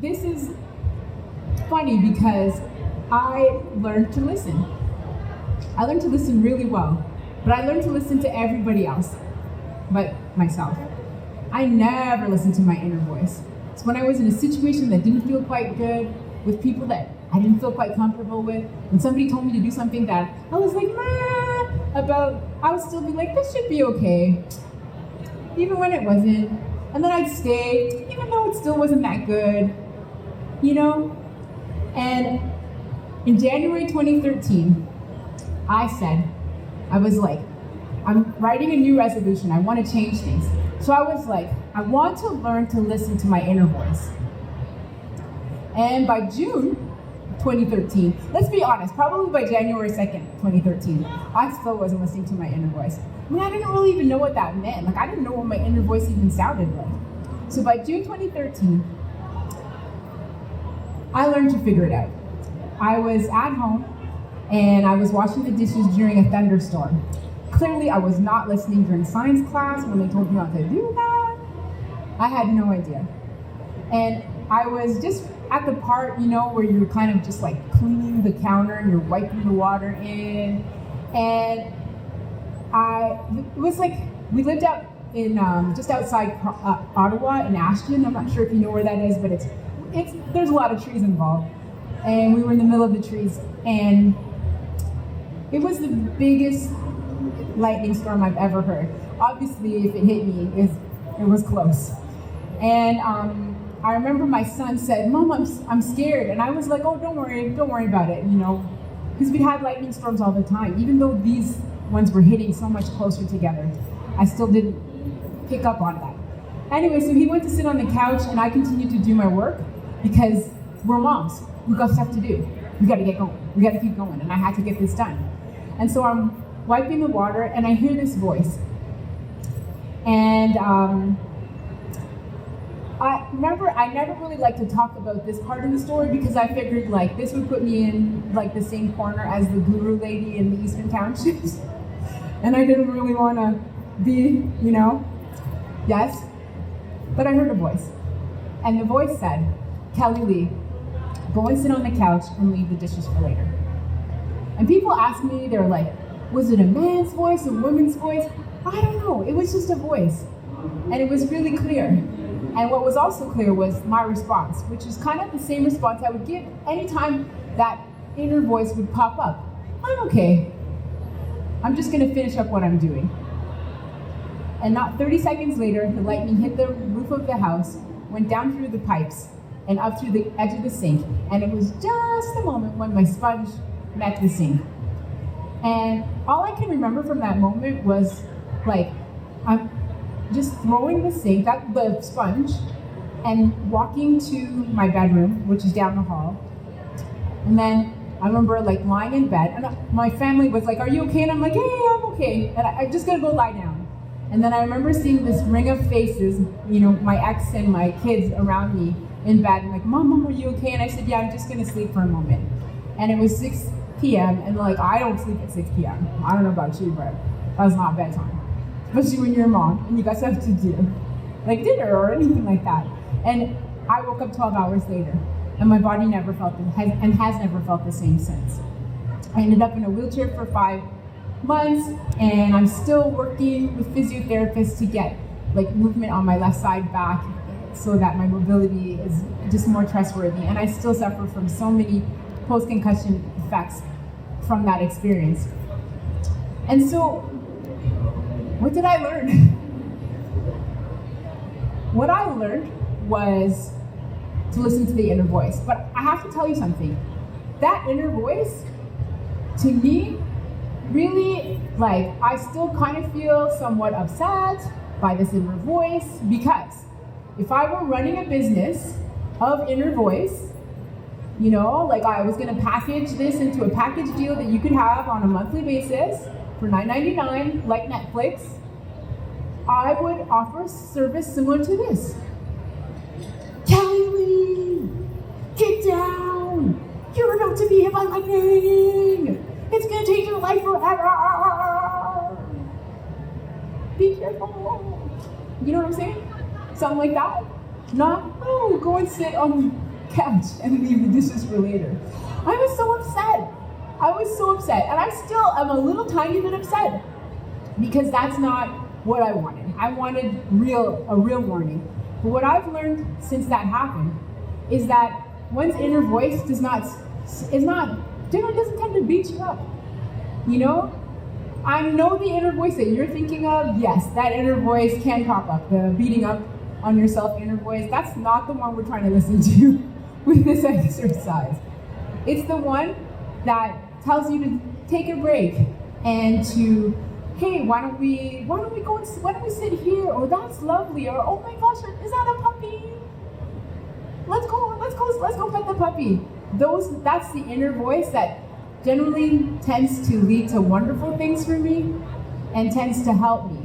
this is funny because I learned to listen. I learned to listen really well, but I learned to listen to everybody else but myself. I never listened to my inner voice. So when I was in a situation that didn't feel quite good, with people that I didn't feel quite comfortable with, when somebody told me to do something that I was like, about, I would still be like, this should be okay, even when it wasn't. And then I'd stay, even though it still wasn't that good, you know? And in January 2013, I was like, I'm writing a new resolution. I want to change things. So I was like, I want to learn to listen to my inner voice. And by June 2013, let's be honest, probably by January 2nd, 2013, I still wasn't listening to my inner voice. I mean, I didn't really even know what that meant. Like, I didn't know what my inner voice even sounded like. So by June 2013, I learned to figure it out. I was at home and I was washing the dishes during a thunderstorm. Clearly, I was not listening during science class when they told me not to do that. I had no idea. And I was just at the part, you know, where you're kind of just like cleaning the counter and you're wiping the water in. And it was like, we lived out in just outside Ottawa in Ashton. I'm not sure if you know where that is, but there's a lot of trees involved. And we were in the middle of the trees, and it was the biggest lightning storm I've ever heard. Obviously, if it hit me, it was close. And I remember my son said, "Mom, I'm scared." And I was like, "Oh, don't worry about it," you know, because we had lightning storms all the time. Even though these ones were hitting so much closer together, I still didn't pick up on that. Anyway, so he went to sit on the couch, and I continued to do my work because we're moms. We got stuff to do. We got to get going. We got to keep going, and I had to get this done. And so I'm wiping the water, and I hear this voice. And I remember I never really liked to talk about this part of the story because I figured like this would put me in like the same corner as the guru lady in the Eastern Townships. And I didn't really want to be, you know, yes. But I heard a voice. And the voice said, "Kellylee, go and sit on the couch and leave the dishes for later." And people ask me, they're like, was it a man's voice, a woman's voice? I don't know, it was just a voice. And it was really clear. And what was also clear was my response, which is kind of the same response I would give anytime that inner voice would pop up. I'm okay. I'm just gonna finish up what I'm doing. And not 30 seconds later, the lightning hit the roof of the house, went down through the pipes, and up through the edge of the sink. And it was just the moment when my sponge met the sink. And all I can remember from that moment was like, I'm just throwing the sponge, and walking to my bedroom, which is down the hall. And then I remember like lying in bed, and my family was like, "Are you okay?" And I'm like, "Yeah, I'm okay." And I'm just gonna go lie down. And then I remember seeing this ring of faces, you know, my ex and my kids around me in bed, and like, Mom, are you okay? And I said, "Yeah, I'm just gonna sleep for a moment." And it was 6 p.m. and like, I don't sleep at 6 p.m. I don't know about you, but that was not bedtime. Especially when you're a mom and you got stuff to do, like dinner or anything like that. And I woke up 12 hours later, and my body never felt has never felt the same since. I ended up in a wheelchair for 5 months, and I'm still working with physiotherapists to get like movement on my left side back so that my mobility is just more trustworthy. And I still suffer from so many post-concussion effects from that experience. And so, what did I learn? What I learned was to listen to the inner voice. But I have to tell you something. That inner voice, to me, really, like, I still kind of feel somewhat upset by this inner voice, because if I were running a business of inner voice, you know, like I was gonna package this into a package deal that you could have on a monthly basis for $9.99, like Netflix, I would offer a service similar to this. Kellylee, get down! You're about to be hit by lightning! It's gonna change your life forever! Be careful! You know what I'm saying? Something like that. Not, oh, go and sit on couch and leave the dishes for later. I was so upset. And I still am a little tiny bit upset because that's not what I wanted. I wanted a real warning. But what I've learned since that happened is that one's inner voice doesn't tend to beat you up. You know? I know the inner voice that you're thinking of. Yes, that inner voice can pop up. The beating up on yourself inner voice, that's not the one we're trying to listen to with this exercise. It's the one that tells you to take a break and to, hey, why don't we sit here? Or that's lovely. Or oh my gosh, is that a puppy? Let's go pet the puppy. That's the inner voice that generally tends to lead to wonderful things for me and tends to help me.